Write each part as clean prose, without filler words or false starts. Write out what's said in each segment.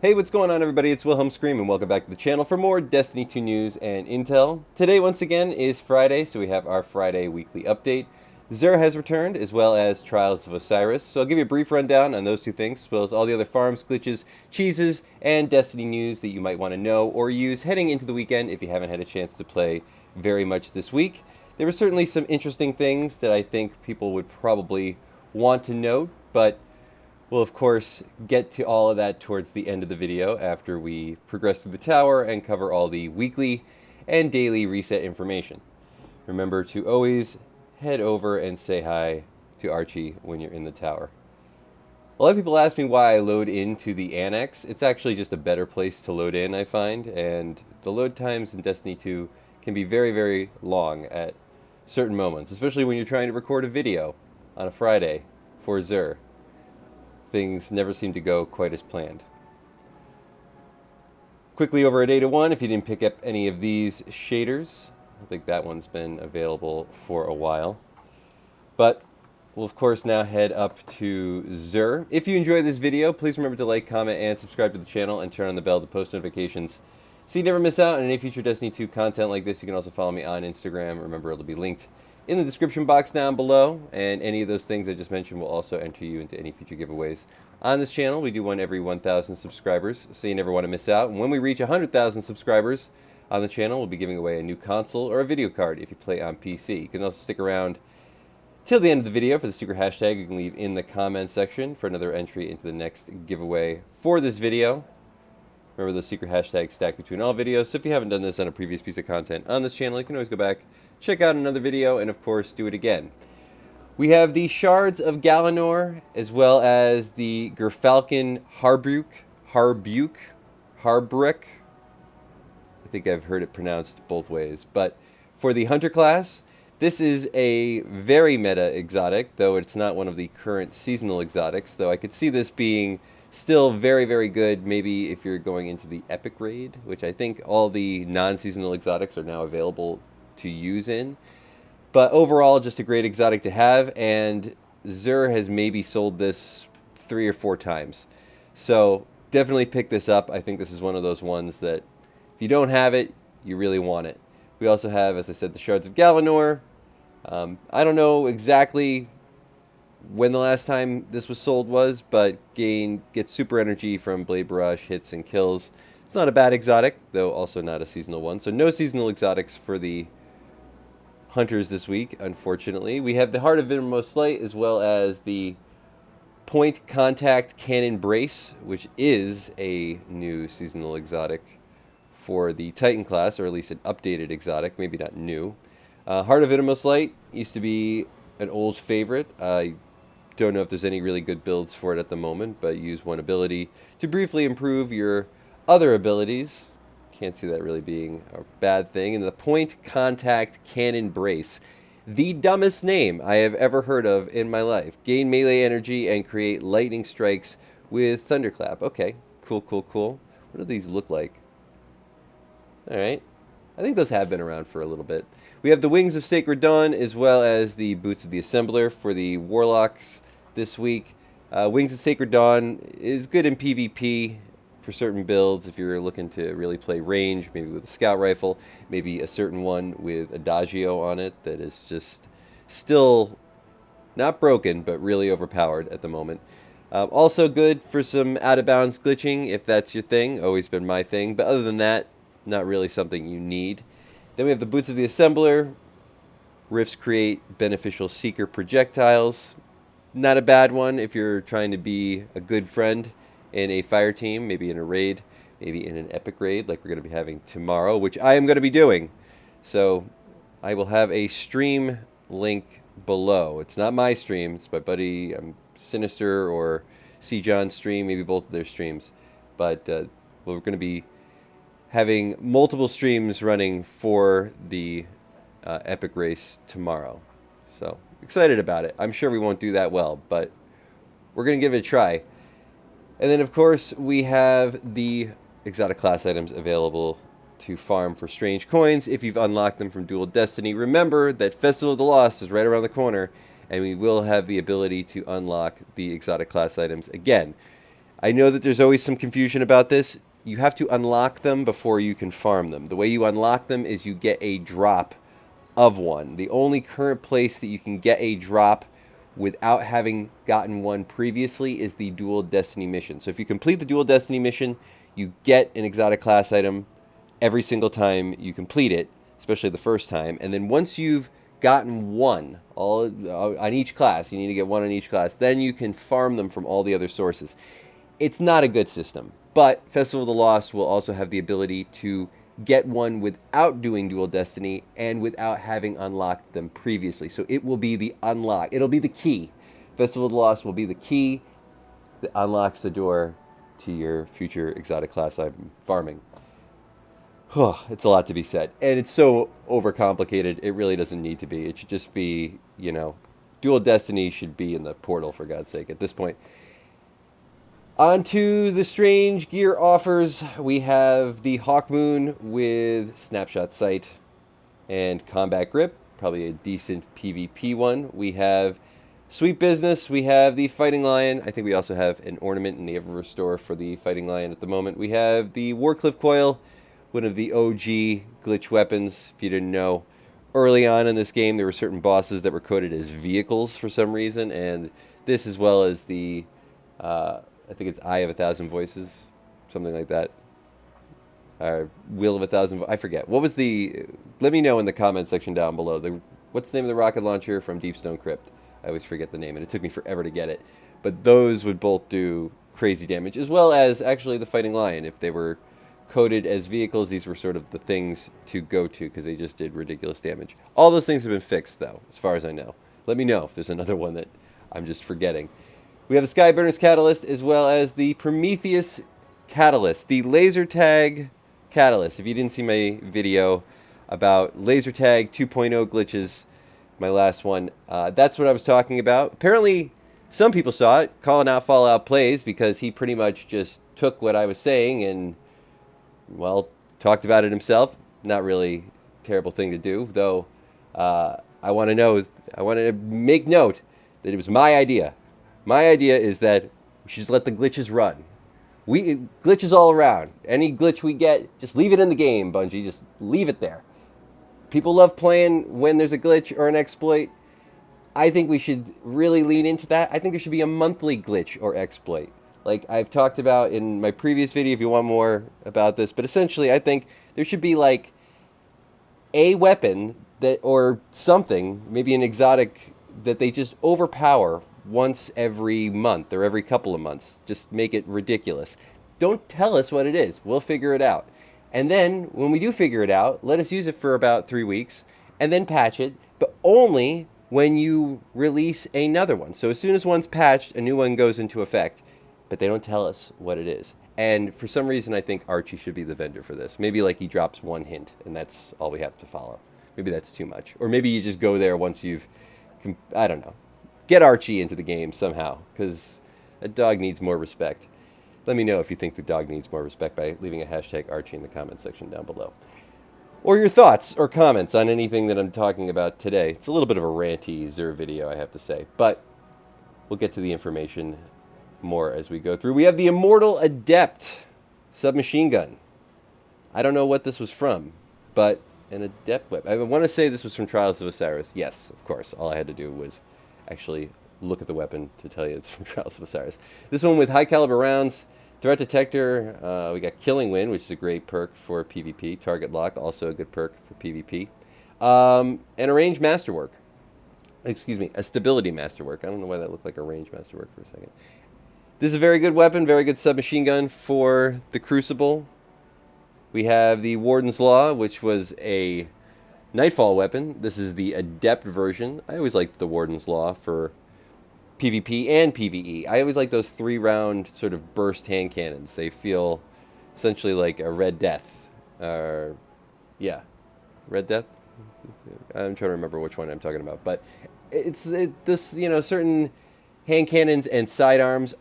Hey, what's going on, everybody? It's Wilhelm Scream, and welcome back to the channel for more Destiny 2 news and intel. Today, once again, is Friday, so we have our Friday weekly update. XUR has returned, as well as Trials of Osiris, so I'll give you a brief rundown on those two things, as well as all the other farms, glitches, cheeses, and Destiny news that you might want to know or use heading into the weekend if you haven't had a chance to play very much this week. There were certainly some interesting things that I think people would probably want to note, but we'll, of course, get to all of that towards the end of the video after we progress through the tower and cover all the weekly and daily reset information. Remember to always head over and say hi to Archie when you're in the tower. A lot of people ask me why I load into the Annex. It's actually just a better place to load in, I find, and the load times in Destiny 2 can be very, very long at certain moments, especially when you're trying to record a video on a Friday for XUR. Things never seem to go quite as planned. Quickly over at ADA1, if you didn't pick up any of these shaders, I think that one's been available for a while. But we'll, of course, now head up to XUR. If you enjoyed this video, please remember to like, comment, and subscribe to the channel, and turn on the bell to post notifications so you never miss out on any future Destiny 2 content like this. You can also follow me on Instagram. Remember, it'll be linked in the description box down below, and any of those things I just mentioned will also enter you into any future giveaways on this channel. We do one every 1,000 subscribers, so you never want to miss out. And when we reach 100,000 subscribers on the channel, we'll be giving away a new console or a video card if you play on PC. You can also stick around till the end of the video for the secret hashtag you can leave in the comment section for another entry into the next giveaway for this video. Remember, the secret hashtag stacked between all videos, so if you haven't done this on a previous piece of content on this channel, you can always go back, check out another video, and of course, do it again. We have the Shards of Galanor, as well as the Gerfalcon Harbuke. I think I've heard it pronounced both ways. But for the Hunter class, this is a very meta exotic, though it's not one of the current seasonal exotics, though I could see this being still very, very good, maybe if you're going into the Epic Raid, which I think all the non-seasonal exotics are now available to use in. But overall, just a great exotic to have, and XUR has maybe sold this 3 or 4 times. So definitely pick this up. I think this is one of those ones that if you don't have it, you really want it. We also have, as I said, the Shards of Galanor. I don't know exactly when the last time this was sold was, but gets super energy from Blade Barrage hits and kills. It's not a bad exotic, though also not a seasonal one. So no seasonal exotics for the Hunters this week, unfortunately. We have the Heart of Innermost Light, as well as the Point Contact Cannon Brace, which is a new seasonal exotic for the Titan class, or at least an updated exotic, maybe not new. Heart of Innermost Light used to be an old favorite. I don't know if there's any really good builds for it at the moment, but use one ability to briefly improve your other abilities. Can't see that really being a bad thing. And the Point Contact Cannon Brace, the dumbest name I have ever heard of in my life. Gain melee energy and create lightning strikes with Thunderclap. Okay, cool, cool, cool. What do these look like? Alright, I think those have been around for a little bit. We have the Wings of Sacred Dawn, as well as the Boots of the Assembler for the Warlocks this week. Wings of Sacred Dawn is good in PvP for certain builds. If you're looking to really play range, maybe with a scout rifle, maybe a certain one with Adagio on it that is just still not broken, but really overpowered at the moment. Also good for some out-of-bounds glitching, if that's your thing. Always been my thing, but other than that, not really something you need. Then we have the Boots of the Assembler. Rifts create beneficial Seeker projectiles. Not a bad one if you're trying to be a good friend in a fire team, maybe in a raid, maybe in an epic raid like we're going to be having tomorrow, which I am going to be doing. So I will have a stream link below. It's not my stream. It's my buddy Sinister or C. John's stream, maybe both of their streams. But we're going to be having multiple streams running for the epic race tomorrow. So excited about it. I'm sure we won't do that well, but we're going to give it a try. And then, of course, we have the exotic class items available to farm for strange coins if you've unlocked them from Dual Destiny. Remember that Festival of the Lost is right around the corner, and we will have the ability to unlock the exotic class items again. I know that there's always some confusion about this. You have to unlock them before you can farm them. The way you unlock them is you get a drop of one. The only current place that you can get a drop without having gotten one previously is the Dual Destiny mission. So if you complete the Dual Destiny mission, you get an exotic class item every single time you complete it, especially the first time. And then once you've gotten one on each class, you need to get one on each class, then you can farm them from all the other sources. It's not a good system, but Festival of the Lost will also have the ability to get one without doing Dual Destiny and without having unlocked them previously. So it will be the unlock. It'll be the key. Festival of the Lost will be the key that unlocks the door to your future exotic class item farming. It's a lot to be said. And it's so overcomplicated, it really doesn't need to be. It should just be, you know, Dual Destiny should be in the portal, for God's sake, at this point. On to the strange gear offers. We have the Hawkmoon with Snapshot Sight and Combat Grip, probably a decent PvP one. We have Sweet Business. We have the Fighting Lion. I think we also have an ornament in the Eververse store for the Fighting Lion at the moment. We have the Warcliff Coil, one of the OG glitch weapons, if you didn't know. Early on in this game, there were certain bosses that were coded as vehicles for some reason, and this, as well as the I think it's Eye of 1,000 Voices, something like that. Wheel of 1,000 I forget. What was the... Let me know in the comment section down below. What's the name of the rocket launcher from Deepstone Crypt? I always forget the name, and it took me forever to get it. But those would both do crazy damage, as well as actually the Fighting Lion. If they were coded as vehicles, these were sort of the things to go to, because they just did ridiculous damage. All those things have been fixed, though, as far as I know. Let me know if there's another one that I'm just forgetting. We have the Skyburner's Catalyst, as well as the Prometheus Catalyst, the laser tag catalyst. If you didn't see my video about laser tag 2.0 glitches, my last one, that's what I was talking about. Apparently, some people saw it, calling out Fallout Plays, because he pretty much just took what I was saying and, well, talked about it himself. Not really a terrible thing to do, though. I want to make note that it was my idea. My idea is that we should just let the glitches run. Glitches all around. Any glitch we get, just leave it in the game, Bungie. Just leave it there. People love playing when there's a glitch or an exploit. I think we should really lean into that. I think there should be a monthly glitch or exploit. Like I've talked about in my previous video, if you want more about this. But essentially, I think there should be like a weapon that, or something, maybe an exotic, that they just overpower once every month or every couple of months. Just make it ridiculous. Don't tell us what it is. We'll figure it out. And then when we do figure it out, let us use it for about 3 weeks and then patch it, but only when you release another one. So as soon as one's patched, a new one goes into effect, but they don't tell us what it is. And for some reason, I think Archie should be the vendor for this. Maybe like he drops one hint and that's all we have to follow. Maybe that's too much. Or maybe you just go there once you've, I don't know. Get Archie into the game somehow, because that dog needs more respect. Let me know if you think the dog needs more respect by leaving a hashtag Archie in the comment section down below. Or your thoughts or comments on anything that I'm talking about today. It's a little bit of a ranty Xur video, I have to say, but we'll get to the information more as we go through. We have the Immortal Adept submachine gun. I don't know what this was from, but an Adept weapon. I want to say this was from Trials of Osiris. Yes, of course. All I had to do was actually look at the weapon to tell you it's from Trials of Osiris. This one with high caliber rounds, threat detector. We got Killing Wind, which is a great perk for PvP. Target lock, also a good perk for PvP. And a range masterwork. Excuse me, a stability masterwork. I don't know why that looked like a range masterwork for a second. This is a very good weapon, very good submachine gun for the Crucible. We have the Warden's Law, which was a Nightfall weapon. This is the Adept version. I always liked the Warden's Law for PvP and PvE. I always like those 3-round sort of burst hand cannons. They feel essentially like a Red Death. Yeah, Red Death? I'm trying to remember which one I'm talking about. But this, you know, certain hand cannons and sidearms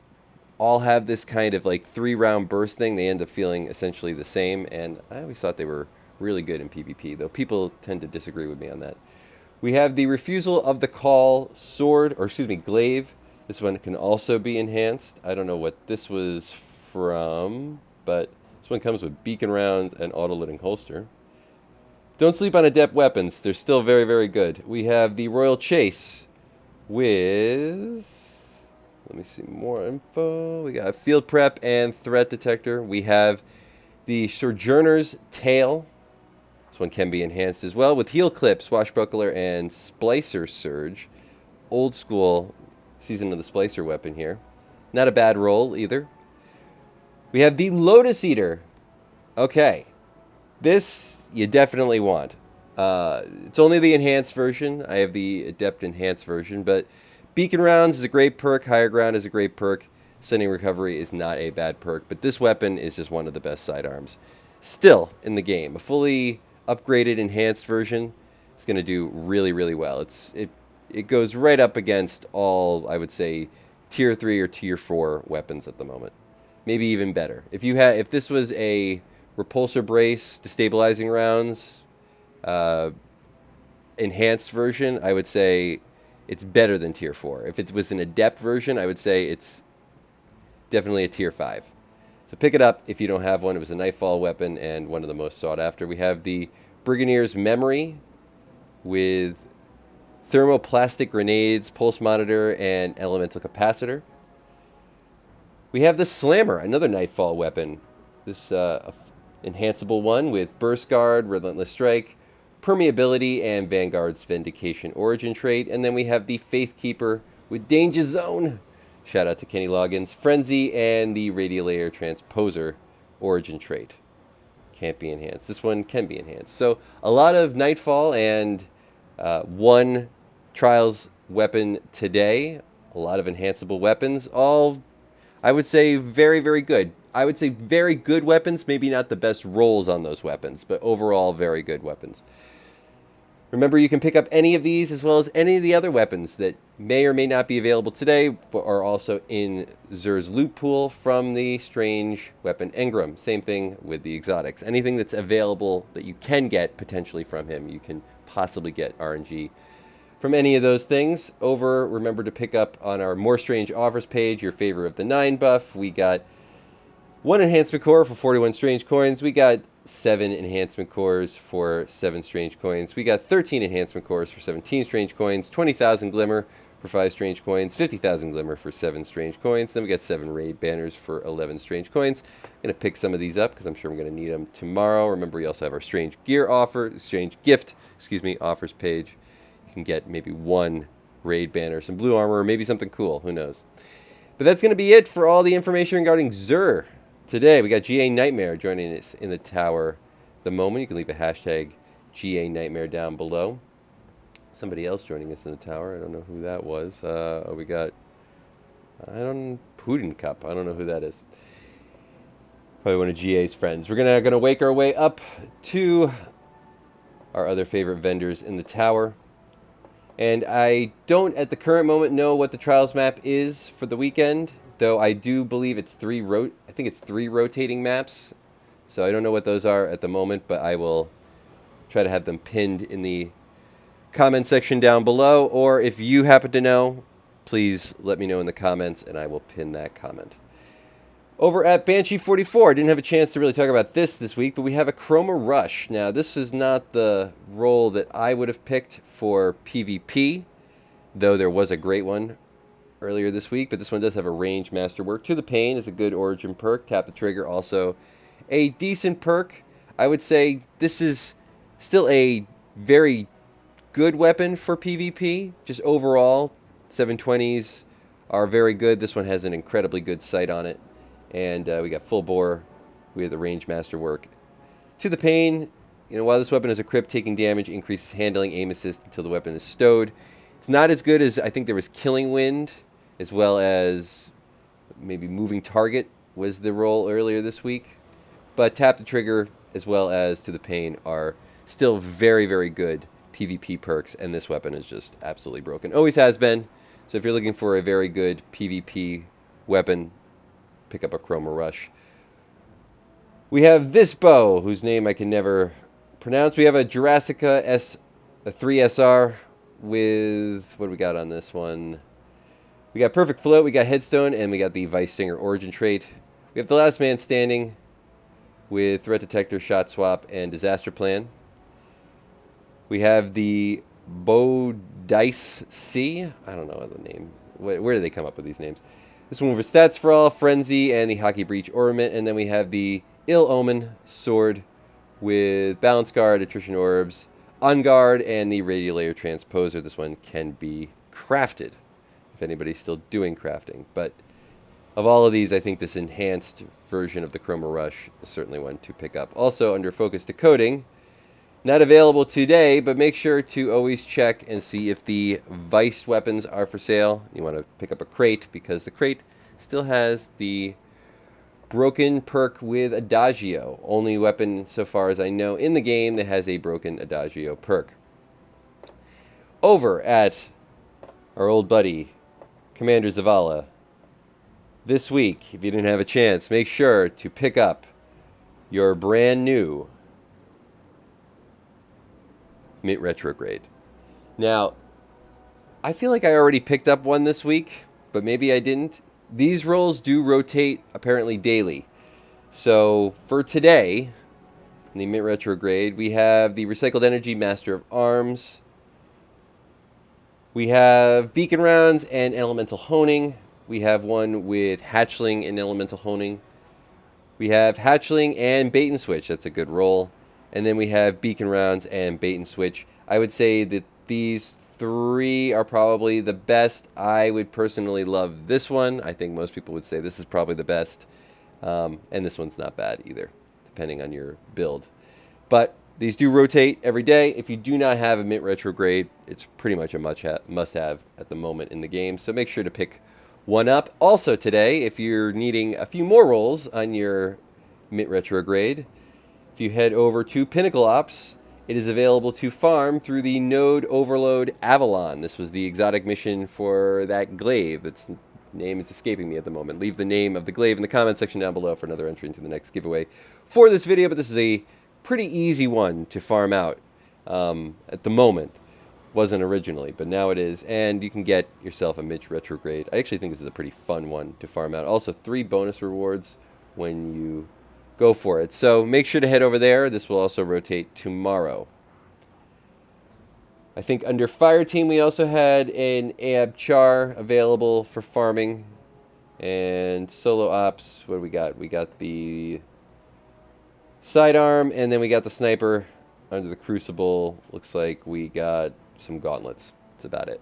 all have this kind of like 3-round burst thing. They end up feeling essentially the same. And I always thought they were really good in PvP, though people tend to disagree with me on that. We have the Refusal of the Call sword, or excuse me, glaive. This one can also be enhanced. I don't know what this was from, but this one comes with beacon rounds and auto-loading holster. Don't sleep on adept weapons. They're still very, very good. We have the Royal Chase with... Let me see more info. We got Field Prep and Threat Detector. We have the Sojourner's Tail. This one can be enhanced as well with Heel Clip, Swashbuckler, and Splicer Surge. Old school Season of the Splicer weapon here. Not a bad roll either. We have the Lotus Eater. Okay. This you definitely want. It's only the enhanced version. I have the Adept enhanced version, but Beacon Rounds is a great perk. Higher Ground is a great perk. Sending Recovery is not a bad perk, but this weapon is just one of the best sidearms still in the game. A fully upgraded enhanced version is going to do really, really well. It goes right up against all, I would say, tier 3 or tier 4 weapons at the moment. Maybe even better. If this was a repulsor brace, destabilizing rounds, enhanced version, I would say it's better than tier 4. If it was an adept version, I would say it's definitely a tier 5. So pick it up if you don't have one. It was a Nightfall weapon and one of the most sought after. We have the Brigadier's Memory with thermoplastic grenades, pulse monitor, and elemental capacitor. We have the Slammer, another Nightfall weapon. This enhanceable one with Burst Guard, Relentless Strike, Permeability, and Vanguard's Vindication Origin trait. And then we have the Faithkeeper with Danger Zone. Shout out to Kenny Loggins. Frenzy, and the Radial Layer Transposer Origin trait. Can't be enhanced. This one can be enhanced. So a lot of Nightfall and one Trials weapon today. A lot of enhanceable weapons. All, I would say, very, very good. I would say very good weapons. Maybe not the best rolls on those weapons, but overall very good weapons. Remember, you can pick up any of these as well as any of the other weapons that may or may not be available today, but are also in XUR'S loot pool from the strange weapon Engram. Same thing with the exotics. Anything that's available that you can get potentially from him, you can possibly get RNG from any of those things. Remember to pick up on our More Strange Offers page your Favor of the 9 buff. We got 1 enhancement core for 41 strange coins. We got 7 enhancement cores for 7 strange coins. We got 13 enhancement cores for 17 strange coins, 20,000 glimmer for 5 strange coins, 50,000 glimmer for 7 strange coins. Then we got 7 raid banners for 11 strange coins. I'm going to pick some of these up because I'm sure I'm going to need them tomorrow. Remember, we also have our strange gift offers page. You can get maybe 1 raid banner, some blue armor, or maybe something cool. Who knows? But that's going to be it for all the information regarding XUR. Today, we got GA Nightmare joining us in the tower the moment. You can leave a hashtag GA Nightmare down below. Somebody else joining us in the tower. I don't know who that was. We got Putin Cup. I don't know who that is. Probably one of GA's friends. We're gonna wake our way up to our other favorite vendors in the tower. And I don't, at the current moment, know what the Trials map is for the weekend. Though I do believe it's 3 rotating maps. So I don't know what those are at the moment, but I will try to have them pinned in the comment section down below. Or if you happen to know, please let me know in the comments and I will pin that comment. Over at Banshee44, didn't have a chance to really talk about this week, but we have a Chroma Rush. Now, this is not the role that I would have picked for PvP, though there was a great one earlier this week, but this one does have a range masterwork. To the Pain is a good origin perk. Tap the Trigger, also a decent perk. I would say this is still a very good weapon for PvP. Just overall, 720s are very good. This one has an incredibly good sight on it. And we got full bore. We have the range masterwork. To the Pain, while this weapon is a crypt, taking damage increases handling, aim assist until the weapon is stowed. It's not as good as, I think there was Killing Wind, as well as maybe Moving Target was the role earlier this week. But Tap the Trigger, as well as To the Pain, are still very, very good PvP perks, and this weapon is just absolutely broken. Always has been. So if you're looking for a very good PvP weapon, pick up a Chroma Rush. We have this bow, whose name I can never pronounce. We have a Jurassica a 3SR with, what do we got on this one? We got Perfect Float, we got Headstone, and we got the Vice Stinger Origin trait. We have the Last Man Standing with Threat Detector, Shot Swap, and Disaster Plan. We have the Bodice C. I don't know the name. Where do they come up with these names? This one for Stats for All, Frenzy, and the Hockey Breach Ornament. And then we have the Ill Omen Sword with Balance Guard, Attrition Orbs, On Guard, and the Radial Layer Transposer. This one can be crafted, if anybody's still doing crafting. But of all of these, I think this enhanced version of the Chroma Rush is certainly one to pick up. Also, under Focus Decoding, not available today, but make sure to always check and see if the Viced weapons are for sale. You want to pick up a crate, because the crate still has the broken perk with Adagio. Only weapon, so far as I know, in the game that has a broken Adagio perk. Over at our old buddy, Commander Zavala, this week, if you didn't have a chance, make sure to pick up your brand new Mint Retrograde. Now, I feel like I already picked up one this week, but maybe I didn't. These rolls do rotate apparently daily. So for today, in the Mint Retrograde, we have the Recycled Energy Master of Arms. We have Beacon Rounds and Elemental Honing. We have one with Hatchling and Elemental Honing. We have Hatchling and Bait and Switch. That's a good roll. And then we have Beacon Rounds and Bait and Switch. I would say that these three are probably the best. I would personally love this one. I think most people would say this is probably the best. And this one's not bad either, depending on your build. But these do rotate every day. If you do not have a Mint Retrograde, it's pretty much a must-have at the moment in the game. So make sure to pick one up. Also today, if you're needing a few more rolls on your Mint Retrograde, if you head over to Pinnacle Ops, it is available to farm through the Node Overload Avalon. This was the exotic mission for that glaive. Its name is escaping me at the moment. Leave the name of the glaive in the comment section down below for another entry into the next giveaway for this video, but this is a pretty easy one to farm out at the moment. Wasn't originally, but now it is, and you can get yourself a Mint Retrograde. I actually think this is a pretty fun one to farm out. Also, 3 bonus rewards when you go for it. So make sure to head over there. This will also rotate tomorrow. I think under Fire Team we also had an ADEPT Char available for farming. And Solo Ops, what do we got? We got the Sidearm, and then we got the Sniper under the Crucible. Looks like we got some gauntlets. That's about it.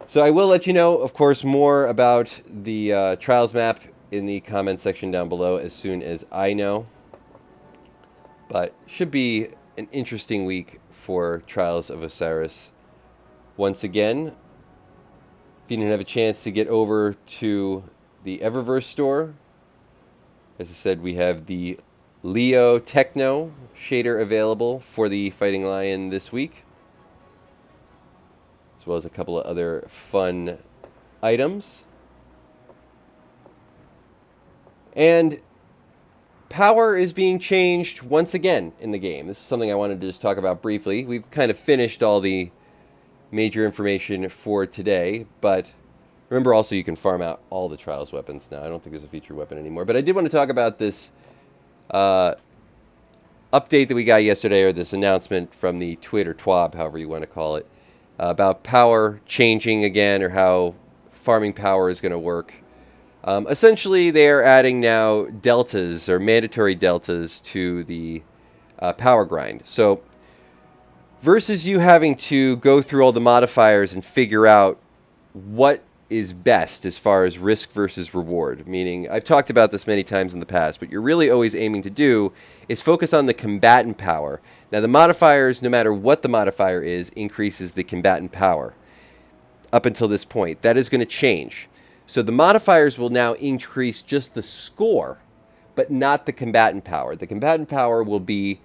So I will let you know, of course, more about the Trials map in the comment section down below as soon as I know. But should be an interesting week for Trials of Osiris. Once again, if you didn't have a chance to get over to the Eververse store, as I said, we have the Leo Techno shader available for the Fighting Lion this week, as well as a couple of other fun items. And power is being changed once again in the game. This is something I wanted to just talk about briefly. We've kind of finished all the major information for today, but remember also you can farm out all the Trials weapons now. I don't think there's a feature weapon anymore, but I did want to talk about this update that we got yesterday, or this announcement from the Twitter TWAB, however you want to call it, about power changing again, or how farming power is going to work. Essentially, they are adding now deltas, or mandatory deltas, to the power grind. So versus you having to go through all the modifiers and figure out what is best as far as risk versus reward, meaning I've talked about this many times in the past, but you're really always aiming to do is focus on the combatant power. Now the modifiers, no matter what the modifier is, increases the combatant power up until this point. That is going to change. So the modifiers will now increase just the score, but not the combatant power. The combatant power will be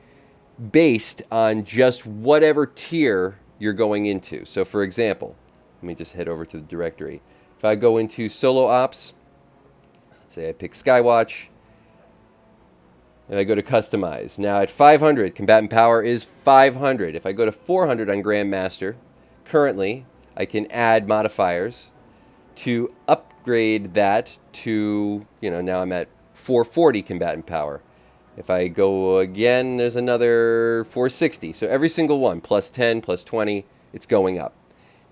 based on just whatever tier you're going into. So for example, let me just head over to the directory. If I go into Solo Ops, let's say I pick Skywatch, and I go to Customize. Now at 500, combatant power is 500. If I go to 400 on Grandmaster, currently, I can add modifiers to upgrade that to, now I'm at 440 combatant power. If I go again, there's another 460. So every single one, plus 10, plus 20, it's going up.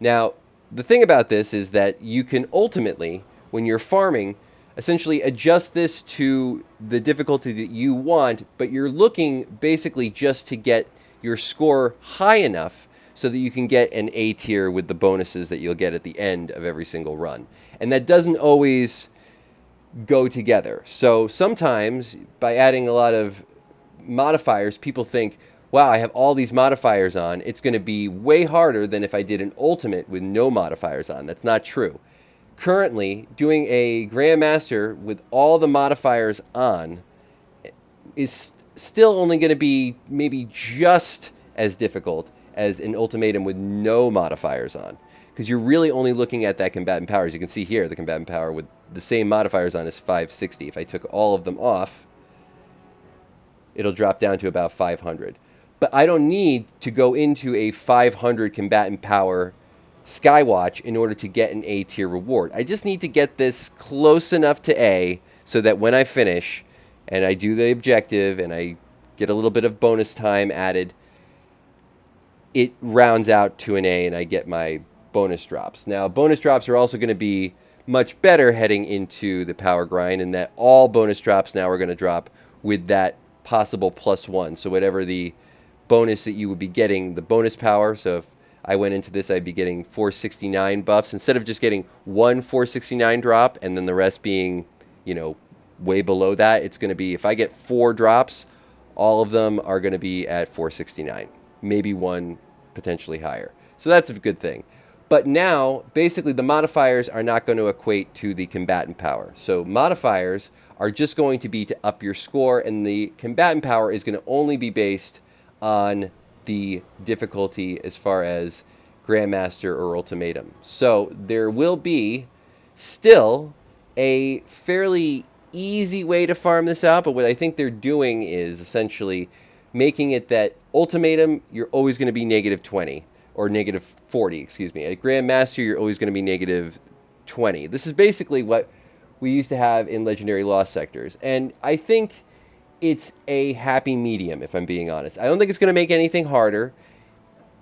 Now, the thing about this is that you can ultimately, when you're farming, essentially adjust this to the difficulty that you want, but you're looking basically just to get your score high enough so that you can get an A tier with the bonuses that you'll get at the end of every single run. And that doesn't always go together. So sometimes by adding a lot of modifiers, people think, wow, I have all these modifiers on. It's going to be way harder than if I did an ultimate with no modifiers on. That's not true. Currently, doing a Grandmaster with all the modifiers on is still only going to be maybe just as difficult as an ultimatum with no modifiers on. Because you're really only looking at that combatant power. As you can see here, the combatant power with the same modifiers on is 560. If I took all of them off, it'll drop down to about 500. But I don't need to go into a 500 combatant power Skywatch in order to get an A tier reward. I just need to get this close enough to A so that when I finish and I do the objective and I get a little bit of bonus time added, it rounds out to an A and I get my bonus drops. Now, bonus drops are also going to be much better heading into the power grind, in that all bonus drops now are going to drop with that possible +1. So whatever the bonus that you would be getting, the bonus power, so if I went into this, I'd be getting 469 buffs instead of just getting one 469 drop and then the rest being, way below that. It's going to be, if I get 4 drops, all of them are going to be at 469, maybe one potentially higher. So that's a good thing. But now, basically, the modifiers are not going to equate to the combatant power. So modifiers are just going to be to up your score, and the combatant power is going to only be based on the difficulty as far as Grandmaster or Ultimatum. So there will be still a fairly easy way to farm this out, but what I think they're doing is essentially making it that Ultimatum, you're always going to be -20, or -40, excuse me. At Grandmaster, you're always going to be -20. This is basically what we used to have in Legendary Lost Sectors, and I think it's a happy medium, if I'm being honest. I don't think it's going to make anything harder.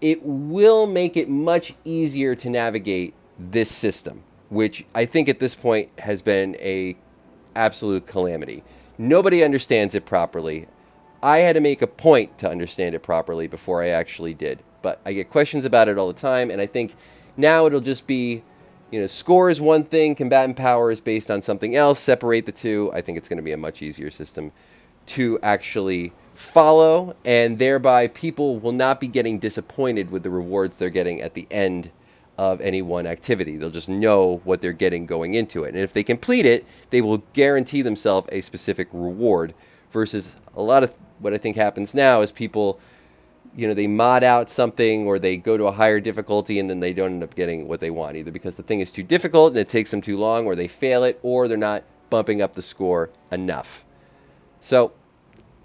It will make it much easier to navigate this system, which I think at this point has been a absolute calamity. Nobody understands it properly. I had to make a point to understand it properly before I actually did. But I get questions about it all the time, and I think now it'll just be, score is one thing, combatant power is based on something else, separate the two. I think it's going to be a much easier system to actually follow, and thereby people will not be getting disappointed with the rewards they're getting at the end of any one activity. They'll just know what they're getting going into it. And if they complete it, they will guarantee themselves a specific reward, versus a lot of what I think happens now is people, they mod out something or they go to a higher difficulty and then they don't end up getting what they want, either because the thing is too difficult and it takes them too long, or they fail it, or they're not bumping up the score enough. So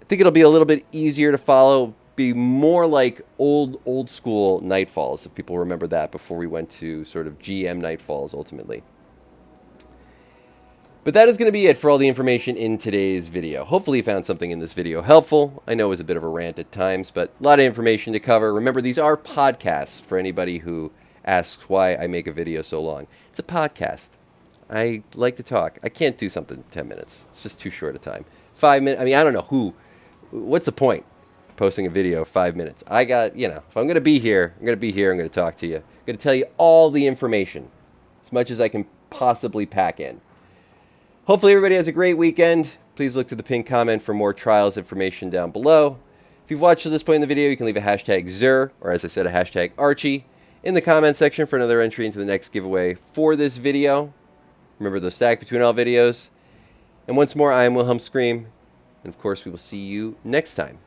I think it'll be a little bit easier to follow, be more like old school Nightfalls, if people remember that, before we went to sort of GM Nightfalls ultimately. But that is going to be it for all the information in today's video. Hopefully you found something in this video helpful. I know it was a bit of a rant at times, but a lot of information to cover. Remember, these are podcasts for anybody who asks why I make a video so long. It's a podcast. I like to talk. I can't do something in 10 minutes. It's just too short a time. 5 minutes, I don't know what's the point of posting a video 5 minutes? I got, if I'm going to be here, I'm going to be here, I'm going to talk to you. I'm going to tell you all the information, as much as I can possibly pack in. Hopefully everybody has a great weekend. Please look to the pinned comment for more trials information down below. If you've watched to this point in the video, you can leave a hashtag XUR, or as I said, a hashtag Archie, in the comment section for another entry into the next giveaway for this video. Remember the stack between all videos. And once more, I am Wilhelm Scream. And of course, we will see you next time.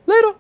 Later!